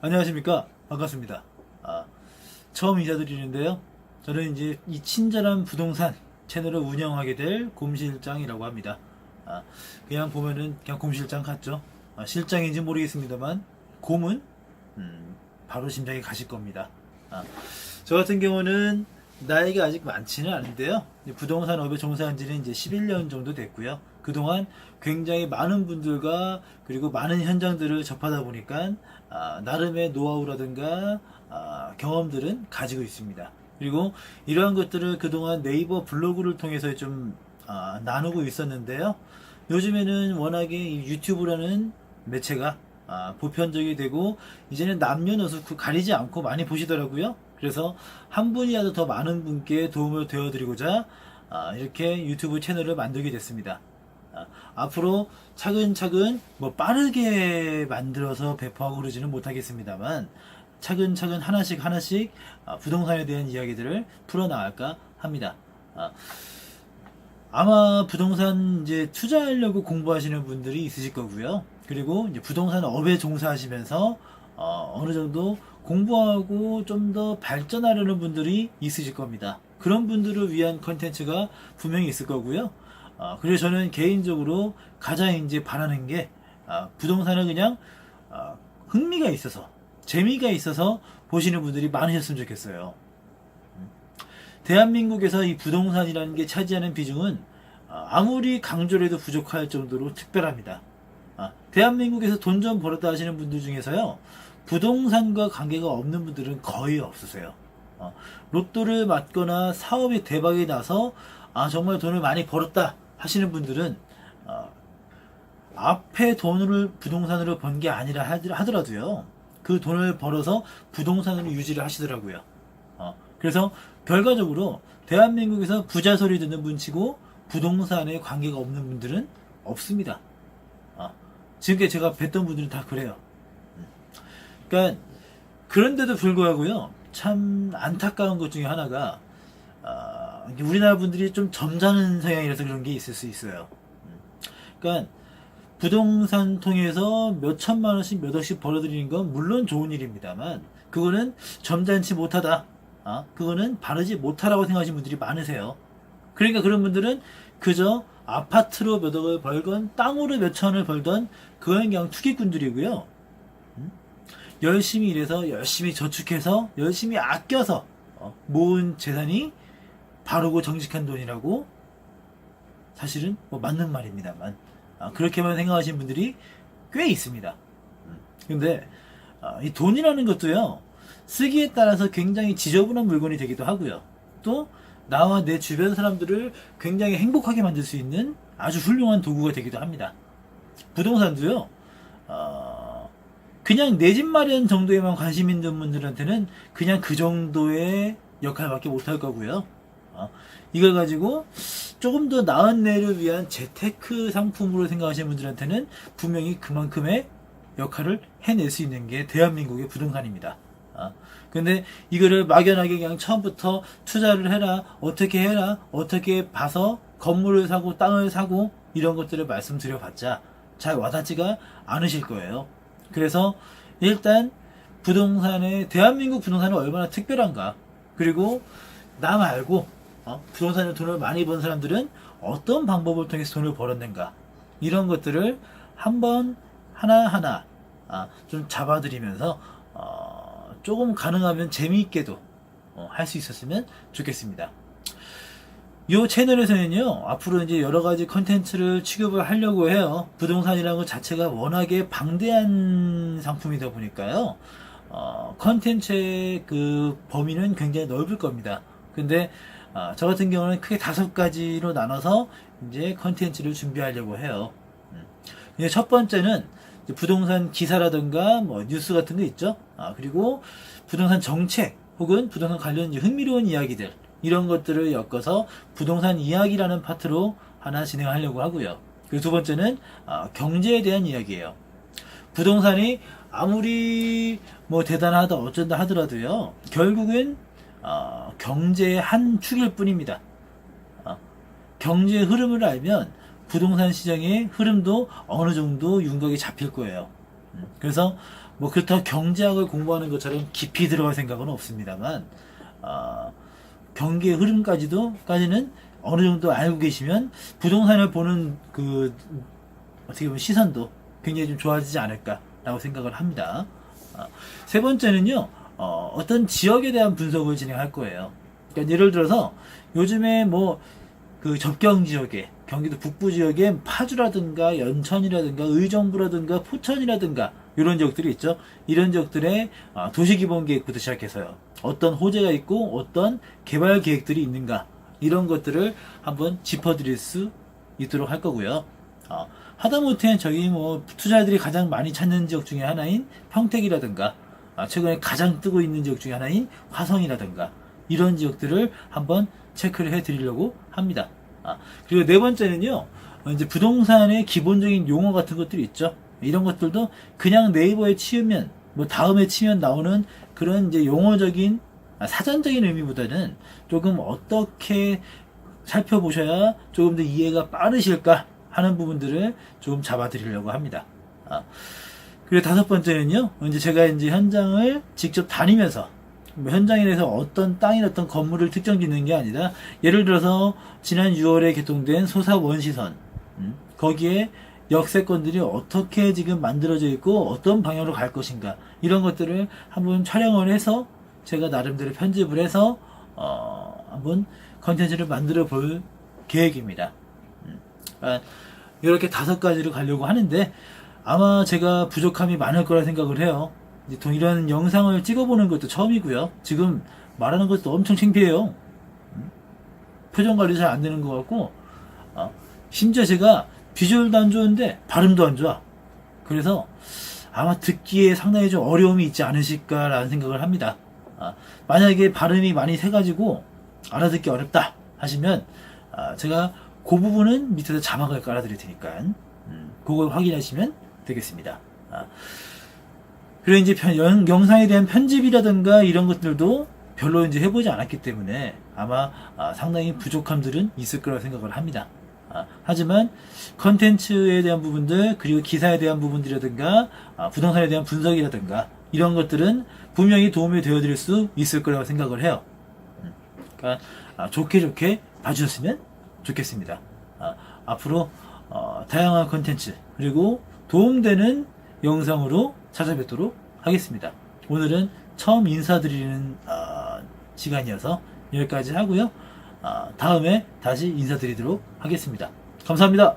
안녕하십니까. 반갑습니다. 아, 처음 인사드리는데요. 저는 이제 이 친절한 부동산 채널을 운영하게 될 곰실장이라고 합니다. 그냥 보면은 그냥 곰실장 같죠. 실장인지 모르겠습니다만, 곰은, 바로 심장에 가실 겁니다. 저 같은 경우는 나이가 아직 많지는 않은데요. 부동산업에 종사한 지는 이제 11년 정도 됐고요. 그동안 굉장히 많은 분들과 그리고 많은 현장들을 접하다 보니까 나름의 노하우라든가 경험들은 가지고 있습니다. 그리고 이러한 것들을 그동안 네이버 블로그를 통해서 좀 나누고 있었는데요. 요즘에는 워낙에 이 유튜브라는 매체가 보편적이 되고 이제는 남녀노소 가리지 않고 많이 보시더라고요. 그래서 한 분이라도 더 많은 분께 도움을 되어드리고자 이렇게 유튜브 채널을 만들게 됐습니다. 앞으로 차근차근 뭐 빠르게 만들어서 배포하고 그러지는 못하겠습니다만 차근차근 하나씩 하나씩 부동산에 대한 이야기들을 풀어나갈까 합니다. 아마 부동산 이제 투자하려고 공부하시는 분들이 있으실 거고요. 그리고 이제 부동산 업에 종사하시면서 어느 정도 공부하고 좀 더 발전하려는 분들이 있으실 겁니다. 그런 분들을 위한 컨텐츠가 분명히 있을 거고요. 그래서 저는 개인적으로 가장 이제 바라는 게 부동산을 그냥 흥미가 있어서 재미가 있어서 보시는 분들이 많으셨으면 좋겠어요. 대한민국에서 이 부동산이라는 게 차지하는 비중은 아무리 강조를 해도 부족할 정도로 특별합니다. 대한민국에서 돈 좀 벌었다 하시는 분들 중에서요, 부동산과 관계가 없는 분들은 거의 없으세요. 로또를 맞거나 사업이 대박이 나서 정말 돈을 많이 벌었다 하시는 분들은 앞에 돈을 부동산으로 번 게 아니라 하더라도요, 그 돈을 벌어서 부동산으로 유지를 하시더라고요. 그래서 결과적으로 대한민국에서 부자 소리 듣는 분치고 부동산에 관계가 없는 분들은 없습니다. 지금까지 제가 뵀던 분들은 다 그래요. 그러니까 그런데도 불구하고요, 참 안타까운 것 중에 하나가 우리나라 분들이 좀 점잖은 성향이라서 그런 게 있을 수 있어요. 그러니까 부동산 통해서 몇 천만 원씩 몇 억씩 벌어들이는 건 물론 좋은 일입니다만 그거는 점잖지 못하다. 그거는 바르지 못하라고 생각하시는 분들이 많으세요. 그러니까 그런 분들은 그저 아파트로 몇 억을 벌건 땅으로 몇 천을 벌던 그건 그냥 투기꾼들이고요. 열심히 일해서 열심히 저축해서 열심히 아껴서 모은 재산이 바르고 정직한 돈이라고 사실은 뭐 맞는 말입니다만 그렇게만 생각하시는 분들이 꽤 있습니다. 근데 이 돈이라는 것도요, 쓰기에 따라서 굉장히 지저분한 물건이 되기도 하고요. 또 나와 내 주변 사람들을 굉장히 행복하게 만들 수 있는 아주 훌륭한 도구가 되기도 합니다. 부동산도요, 그냥 내 집 마련 정도에만 관심 있는 분들한테는 그냥 그 정도의 역할밖에 못할 거고요. 이걸 가지고 조금 더 나은 내를 위한 재테크 상품으로 생각하시는 분들한테는 분명히 그만큼의 역할을 해낼 수 있는 게 대한민국의 부동산입니다. 근데 이거를 막연하게 그냥 처음부터 투자를 해라, 어떻게 봐서 건물을 사고 땅을 사고 이런 것들을 말씀드려봤자 잘 와닿지가 않으실 거예요. 그래서 일단 대한민국 부동산은 얼마나 특별한가, 그리고 나 말고 부동산에 돈을 많이 번 사람들은 어떤 방법을 통해서 돈을 벌었는가, 이런 것들을 한번 하나하나 좀 잡아드리면서 조금 가능하면 재미있게도 할 수 있었으면 좋겠습니다. 이 채널에서는요, 앞으로 이제 여러 가지 컨텐츠를 취급을 하려고 해요. 부동산이라는 것 자체가 워낙에 방대한 상품이다 보니까요, 컨텐츠의 그 범위는 굉장히 넓을 겁니다. 근데 저 같은 경우는 크게 5가지로 나눠서 이제 컨텐츠를 준비하려고 해요. 첫 번째는 부동산 기사라든가 뭐 뉴스 같은 거 있죠. 그리고 부동산 정책 혹은 부동산 관련 흥미로운 이야기들, 이런 것들을 엮어서 부동산 이야기라는 파트로 하나 진행하려고 하고요. 그리고 두 번째는 경제에 대한 이야기예요. 부동산이 아무리 뭐 대단하다 어쩐다 하더라도요, 결국은 경제의 한 축일 뿐입니다. 경제의 흐름을 알면 부동산 시장의 흐름도 어느 정도 윤곽이 잡힐 거예요. 그래서 뭐 그렇다고 경제학을 공부하는 것처럼 깊이 들어갈 생각은 없습니다만, 경기의 흐름까지는 어느 정도 알고 계시면 부동산을 보는 그 어떻게 보면 시선도 굉장히 좀 좋아지지 않을까라고 생각을 합니다. 세 번째는요, 어떤 지역에 대한 분석을 진행할 거예요. 그러니까 예를 들어서 요즘에 뭐 그 접경 지역에, 경기도 북부 지역에 파주라든가 연천이라든가 의정부라든가 포천이라든가 이런 지역들이 있죠. 이런 지역들의 도시기본계획부터 시작해서요, 어떤 호재가 있고 어떤 개발 계획들이 있는가, 이런 것들을 한번 짚어드릴 수 있도록 할 거고요. 하다못해 저희 뭐 투자자들이 가장 많이 찾는 지역 중에 하나인 평택이라든가, 최근에 가장 뜨고 있는 지역 중에 하나인 화성이라든가, 이런 지역들을 한번 체크를 해 드리려고 합니다. 그리고 네 번째는요, 이제 부동산의 기본적인 용어 같은 것들이 있죠. 이런 것들도 그냥 네이버에 치면, 뭐 다음에 치면 나오는 그런 이제 용어적인, 사전적인 의미보다는 조금 어떻게 살펴보셔야 조금 더 이해가 빠르실까 하는 부분들을 좀 잡아드리려고 합니다. 그리고 다섯 번째는요, 이제 제가 이제 현장을 직접 다니면서, 현장에 대해서 어떤 땅이나 어떤 건물을 특정 짓는 게 아니라, 예를 들어서 지난 6월에 개통된 소사 원시선, 거기에 역세권들이 어떻게 지금 만들어져 있고 어떤 방향으로 갈 것인가, 이런 것들을 한번 촬영을 해서 제가 나름대로 편집을 해서 한번 컨텐츠를 만들어 볼 계획입니다. 이렇게 5가지를 가려고 하는데, 아마 제가 부족함이 많을 거라 생각을 해요. 이런 영상을 찍어보는 것도 처음이고요. 지금 말하는 것도 엄청 창피해요. 표정 관리 잘 안 되는 것 같고, 심지어 제가 비주얼도 안 좋은데 발음도 안 좋아. 그래서 아마 듣기에 상당히 좀 어려움이 있지 않으실까라는 생각을 합니다. 만약에 발음이 많이 새가지고 알아듣기 어렵다 하시면, 제가 그 부분은 밑에서 자막을 깔아드릴 테니까 그걸 확인하시면 되겠습니다. 그리고 이제 영상에 대한 편집이라든가 이런 것들도 별로 이제 해보지 않았기 때문에 아마 상당히 부족함들은 있을 거라고 생각을 합니다. 하지만 컨텐츠에 대한 부분들, 그리고 기사에 대한 부분들이라든가 부동산에 대한 분석이라든가 이런 것들은 분명히 도움이 되어드릴 수 있을 거라고 생각을 해요. 그러니까 좋게 봐주셨으면 좋겠습니다. 앞으로 다양한 컨텐츠, 그리고 도움되는 영상으로 찾아뵙도록 하겠습니다. 오늘은 처음 인사드리는 시간이어서 여기까지 하고요. 다음에 다시 인사드리도록 하겠습니다. 감사합니다.